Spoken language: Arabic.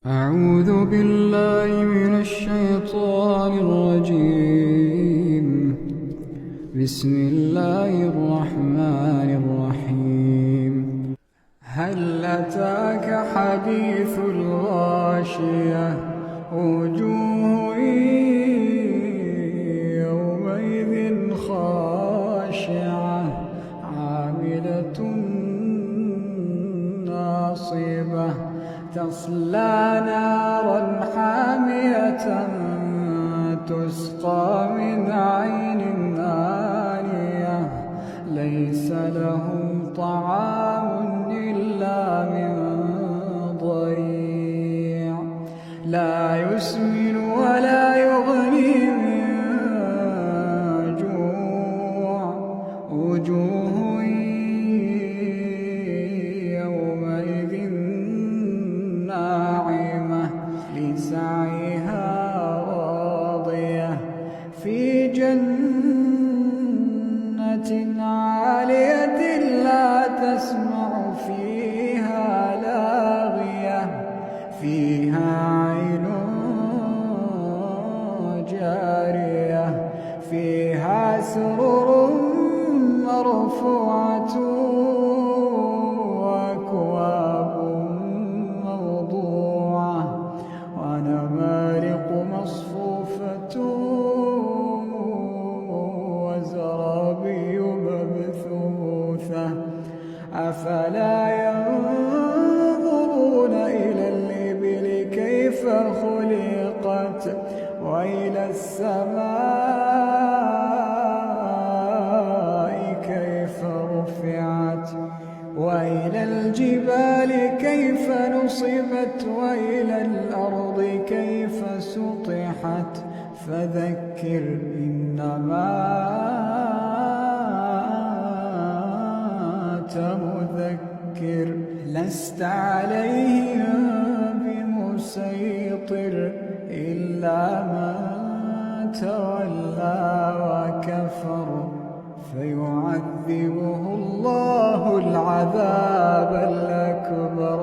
أعوذ بالله من الشيطان الرجيم. بسم الله الرحمن الرحيم. هل أتاك حديث الغاشية؟ وجوه يومئذ خاشعة عاملة ناصبة تصلى نارا حامية تسقى من عين آنية ليس لهم طعام إلا من ضريع لا يسمن ولا يغني من جوع وجوه يومئذ ناعمة لسعيها راضية في جنة عالية لا تسمع فيها لاغية فيها عين جارية فيها سرر مرفوعة وأكواب موضوعة ونمارق مصفوفة وزرابي مبثوثة أفلا ينظرون إلى الإبل كيف خلقت وإلى السماء كيف رفعت وإلى الجبال كيف نصبت وإلى الأرض كيف سطحت فذكر إنما أنت مذكر لست عليهم بمسيطر إلا من تولى وكفر فيعذبه الله العذاب الأكبر